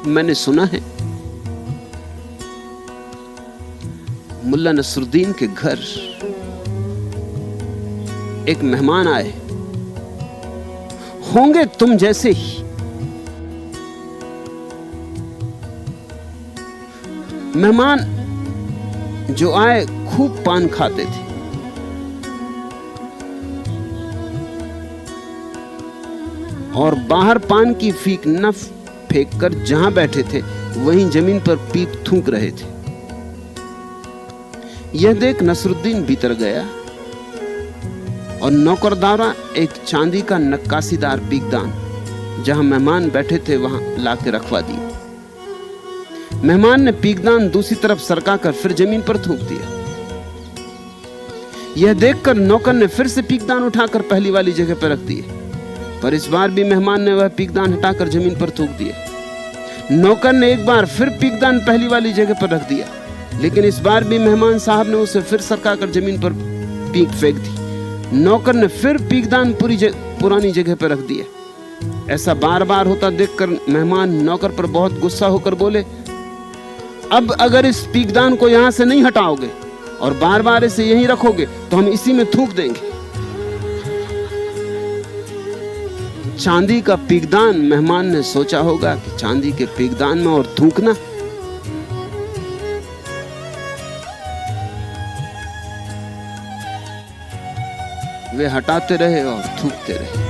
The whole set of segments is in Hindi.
मैंने सुना है मुल्ला नसरुद्दीन के घर एक मेहमान आए, होंगे तुम जैसे ही। मेहमान जो आए खूब पान खाते थे, और बाहर पान की फीक न फेंककर जहां बैठे थे वहीं जमीन पर पीप थूक रहे थे। यह देख नसरुद्दीन भीतर गया और नौकरदारा एक चांदी का नक्काशीदार पीकदान जहां मेहमान बैठे थे वहां लाके रखवा दी। मेहमान ने पीकदान दूसरी तरफ सरकाकर फिर जमीन पर थूक दिया। यह देखकर नौकर ने फिर से पीकदान उठाकर पहली वाली जगह पर रख दिए, पर इस बार भी मेहमान ने वह पीकदान हटाकर जमीन पर थूक दिया। नौकर ने एक बार फिर पीकदान पहली वाली जगह पर रख दिया, लेकिन इस बार भी मेहमान साहब ने उसे फिर सरकाकर जमीन पर पीक फेंक दी। नौकर ने फिर पीकदान पुरानी जगह पर रख दिया। ऐसा बार बार होता देखकर मेहमान नौकर पर बहुत गुस्सा होकर बोले, अब अगर इस पीकदान को यहां से नहीं हटाओगे और बार बार इसे यहीं रखोगे तो हम इसी में थूक देंगे। चांदी का पीकदान, मेहमान ने सोचा होगा कि चांदी के पीकदान में और थूकना। वे हटाते रहे और थूकते रहे।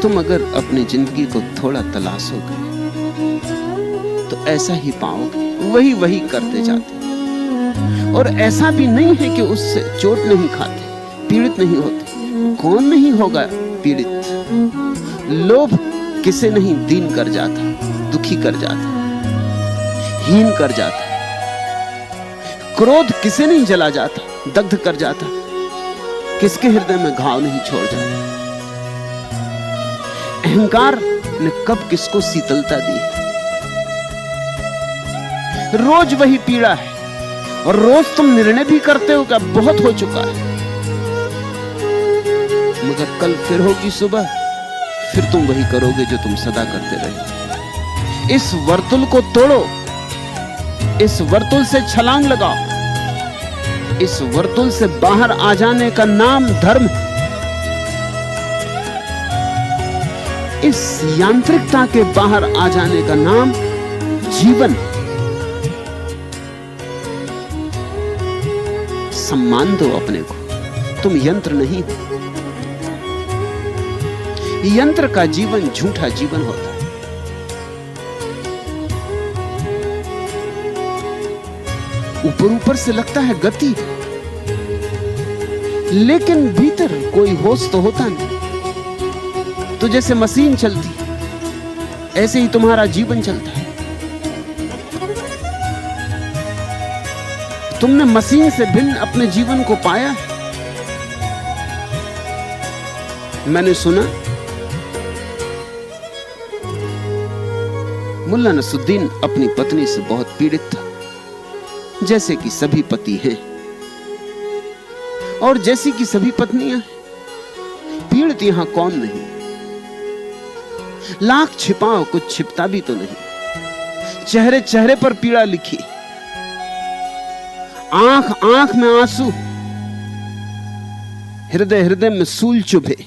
तुम अगर अपनी जिंदगी को थोड़ा तलाशोगे तो ऐसा ही पाओगे, वही वही करते जाते। और ऐसा भी नहीं है कि उससे चोट नहीं खाते, पीड़ित नहीं होते। कौन नहीं होगा पीड़ित? लोभ किसे नहीं दीन कर जाता, दुखी कर जाता, हीन कर जाता। क्रोध किसे नहीं जला जाता, दग्ध कर जाता। किसके हृदय में घाव नहीं छोड़ जाता। अहंकार ने कब किसको शीतलता दी? रोज वही पीड़ा है, और रोज तुम निर्णय भी करते हो कि बहुत हो चुका है, मगर कल फिर होगी सुबह, फिर तुम वही करोगे जो तुम सदा करते रहे। इस वर्तुल को तोड़ो, इस वर्तुल से छलांग लगाओ। इस वर्तुल से बाहर आ जाने का नाम धर्म है। इस यांत्रिकता के बाहर आ जाने का नाम जीवन है। सम्मान दो अपने को, तुम यंत्र नहीं हो। यंत्र का जीवन झूठा जीवन होता है। ऊपर ऊपर से लगता है गति, लेकिन भीतर कोई होश तो होता नहीं। तो जैसे मशीन चलती, ऐसे ही तुम्हारा जीवन चलता है। तुमने मशीन से भिन्न अपने जीवन को पाया है। मैंने सुना मुल्ला नसरुद्दीन अपनी पत्नी से बहुत पीड़ित था, जैसे कि सभी पति हैं और जैसी कि सभी पत्नियां हैं। पीड़ित यहां कौन नहीं? लाख छिपाओ कुछ छिपता भी तो नहीं। चेहरे चेहरे पर पीड़ा लिखी, आंख आंख में आंसू, हृदय हृदय में सूल चुभे।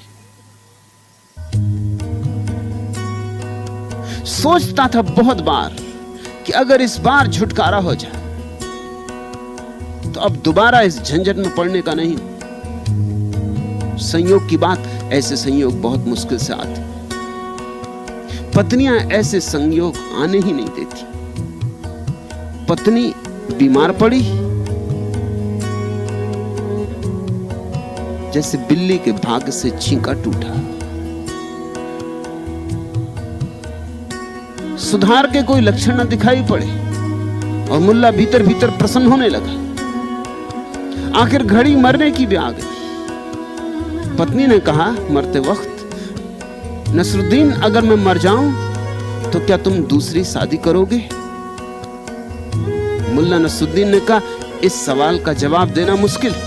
सोचता था बहुत बार कि अगर इस बार छुटकारा हो जाए तो अब दोबारा इस झंझट में पड़ने का नहीं। संयोग की बात, ऐसे संयोग बहुत मुश्किल से आते। पत्नियां ऐसे संयोग आने ही नहीं देती। पत्नी बीमार पड़ी, जैसे बिल्ली के भाग्य से छींका टूटा। सुधार के कोई लक्षण न दिखाई पड़े और मुल्ला भीतर भीतर प्रसन्न होने लगा। आखिर घड़ी मरने की भी आ गई। पत्नी ने कहा मरते वक्त, नसरुद्दीन अगर मैं मर जाऊं तो क्या तुम दूसरी शादी करोगे? मुल्ला नसरुद्दीन ने कहा इस सवाल का जवाब देना मुश्किल है।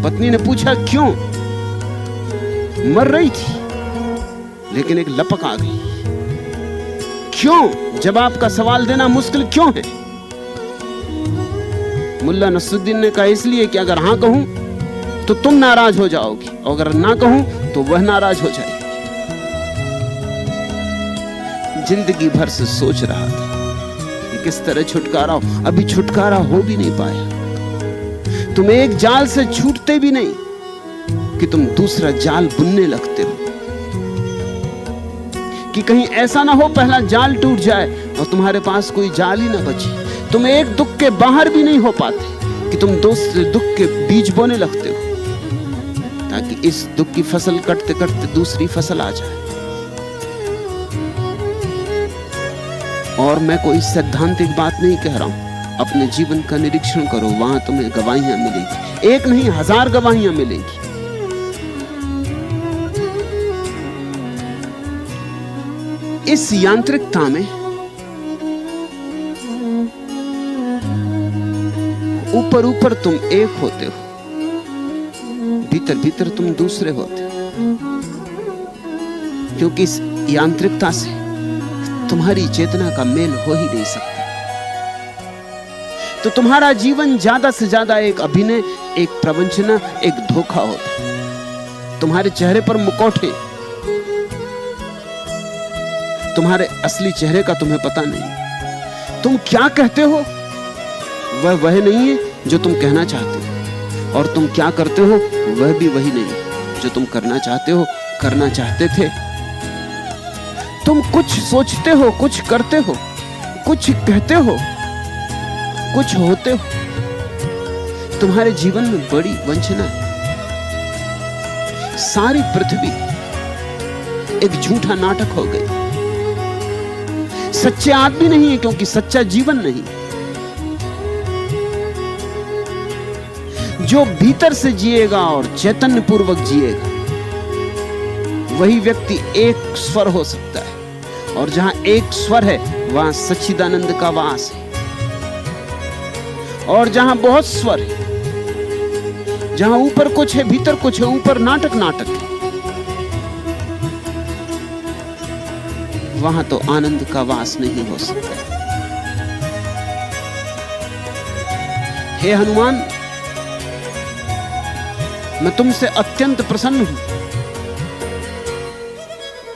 पत्नी ने पूछा क्यों? मर रही थी, लेकिन एक लपक आ गई। क्यों? जवाब का सवाल देना मुश्किल क्यों है? मुल्ला नसरुद्दीन ने कहा, इसलिए कि अगर हां कहूं तो तुम नाराज हो जाओगी, और अगर ना कहूं तो वह नाराज हो जाएगी। जिंदगी भर से सोच रहा था कि किस तरह छुटकारा हो, अभी छुटकारा हो भी नहीं पाया। तुम एक जाल से छूटते भी नहीं कि तुम दूसरा जाल बुनने लगते हो, कि कहीं ऐसा ना हो पहला जाल टूट जाए और तुम्हारे पास कोई जाल ही ना बचे। तुम एक दुख के बाहर भी नहीं हो पाते कि तुम दूसरे दुख के बीज बोने लगते हो, ताकि इस दुख की फसल कटते कटते दूसरी फसल आ जाए। और मैं कोई सैद्धांतिक बात नहीं कह रहा हूं, अपने जीवन का निरीक्षण करो, वहां तुम्हें गवाहियां मिलेंगी, एक नहीं 1000 गवाहियां मिलेंगी। इस यांत्रिकता में ऊपर ऊपर तुम एक होते हो, भीतर भीतर तुम दूसरे होते हो, क्योंकि इस यांत्रिकता से तुम्हारी चेतना का मेल हो ही नहीं सकता। तो तुम्हारा जीवन ज्यादा से ज्यादा एक अभिनय, एक प्रवंचना, एक धोखा होता है। तुम्हारे चेहरे पर मुखौटे, तुम्हारे असली चेहरे का तुम्हें पता नहीं। तुम क्या कहते हो वह नहीं है जो तुम कहना चाहते हो, और तुम क्या करते हो वह भी वही नहीं जो तुम करना चाहते हो, करना चाहते थे। तुम कुछ सोचते हो, कुछ करते हो, कुछ कहते हो, कुछ होते हो। तुम्हारे जीवन में बड़ी वंचना है। सारी पृथ्वी एक झूठा नाटक हो गई। सच्चे आदमी नहीं है, क्योंकि सच्चा जीवन नहीं। जो भीतर से जिएगा और चैतन्य पूर्वक जिएगा, वही व्यक्ति एक स्वर हो सकता है, और जहां एक स्वर है वहां सच्चिदानंद का वास है। और जहां बहुत स्वर है, जहां ऊपर कुछ है भीतर कुछ है, ऊपर नाटक नाटक है, वहां तो आनंद का वास नहीं हो सकता। हे हनुमान, मैं तुमसे अत्यंत प्रसन्न हूं।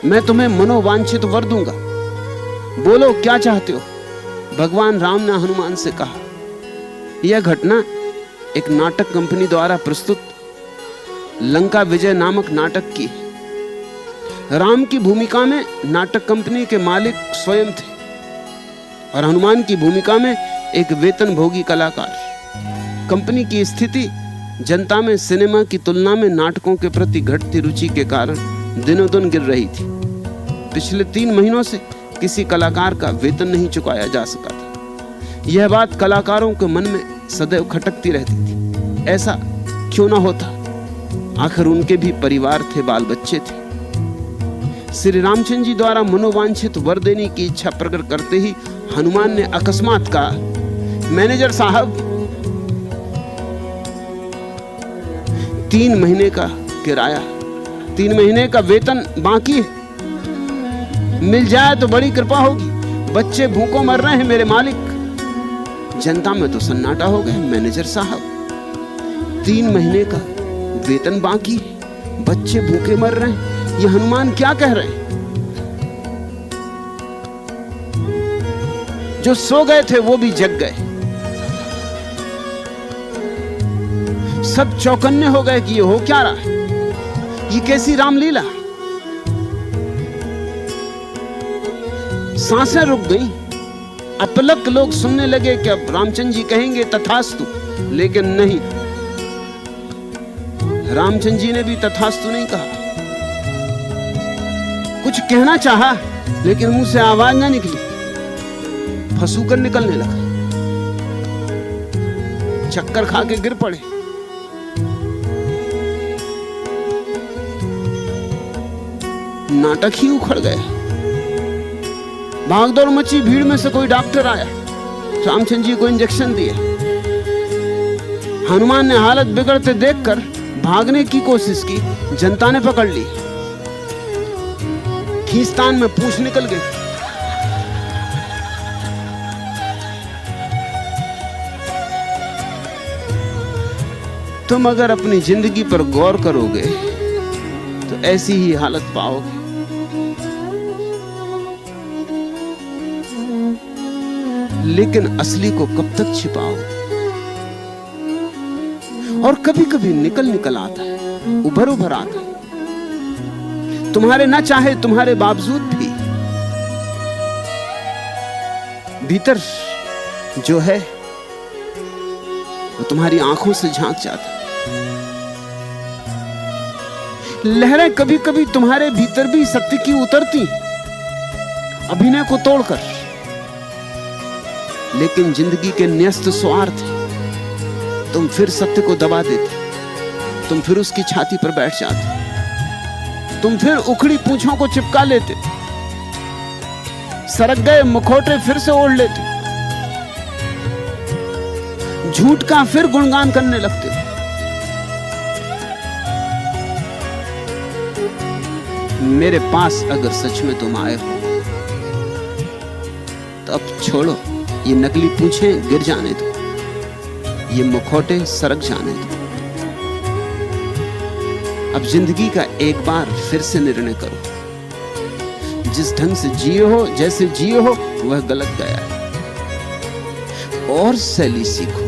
मैं तुम्हें मनोवांछित वर दूंगा। बोलो क्या चाहते हो? भगवान राम ने हनुमान से कहा। यह घटना एक नाटक कंपनी द्वारा प्रस्तुत लंका विजय नामक नाटक की है। राम की भूमिका में नाटक कंपनी के मालिक स्वयं थे, और हनुमान की भूमिका में एक वेतनभोगी कलाकार। कंपनी की स्थिति जनता में सिनेमा की तुलना में नाटकों के प्रति घटती रुचि के कारण दिनों दिन गिर रही थी। पिछले 3 महीनों से किसी कलाकार का वेतन नहीं चुकाया जा सका था। यह बात कलाकारों के मन में सदैव खटकती रहती थी। ऐसा क्यों ना होता? आखिर उनके भी परिवार थे, बाल बच्चे थे। श्री रामचंद्र जी द्वारा मनोवांछित वर देने की इच्छा प्रकट करते ही हनुमान ने अकस्मात कहा, मैनेजर साहब, 3 महीने का किराया, 3 महीने का वेतन बाकी है। मिल जाए तो बड़ी कृपा होगी। बच्चे भूखों मर रहे हैं मेरे मालिक। जनता में तो सन्नाटा हो गया। मैनेजर साहब, 3 महीने का वेतन बाकी है, बच्चे भूखे मर रहे हैं, ये हनुमान क्या कह रहे हैं? जो सो गए थे वो भी जग गए। सब चौकन्ने हो गए कि ये हो क्या रहा है, ये कैसी रामलीला। सांसें रुक गई। अपलक लोग सुनने लगे कि अब रामचंद्र जी कहेंगे तथास्तु, लेकिन नहीं, रामचंद्र जी ने भी तथास्तु नहीं कहा। कुछ कहना चाहा, लेकिन मुंह से आवाज ना निकली, फंसूकर निकलने लगा। चक्कर खा के गिर पड़े। नाटक ही उखड़ गया। भागदौड़ मची। भीड़ में से कोई डॉक्टर आया, रामचंद्र जी को इंजेक्शन दिए। हनुमान ने हालत बिगड़ते देखकर भागने की कोशिश की, जनता ने पकड़ ली। खींचतान में पूंछ निकल गई। तुम अगर अपनी जिंदगी पर गौर करोगे तो ऐसी ही हालत पाओगे। लेकिन असली को कब तक छिपाओगे? और कभी कभी निकल आता है, उभर आता है, तुम्हारे ना चाहे तुम्हारे बावजूद भी। भीतर जो है वो तुम्हारी आंखों से झांक जाता है। लहरें कभी कभी तुम्हारे भीतर भी सत्य की उतरती, अभिनय को तोड़कर। लेकिन जिंदगी के न्यस्त स्वार्थ तुम फिर सत्य को दबा देते, तुम फिर उसकी छाती पर बैठ जाते, तुम फिर उखड़ी पूंछों को चिपका लेते, सरक गए मुखौटे फिर से ओढ़ लेते, झूठ का फिर गुणगान करने लगते। मेरे पास अगर सच में तुम आए हो तो अब छोड़ो, ये नकली पूंछें गिर जाने दो, ये मुखौटे सरक जाने दो। अब जिंदगी का एक बार फिर से निर्णय करो। जिस ढंग से जिए हो, जैसे जिए हो, वह गलत गया है। और शैली सीखो।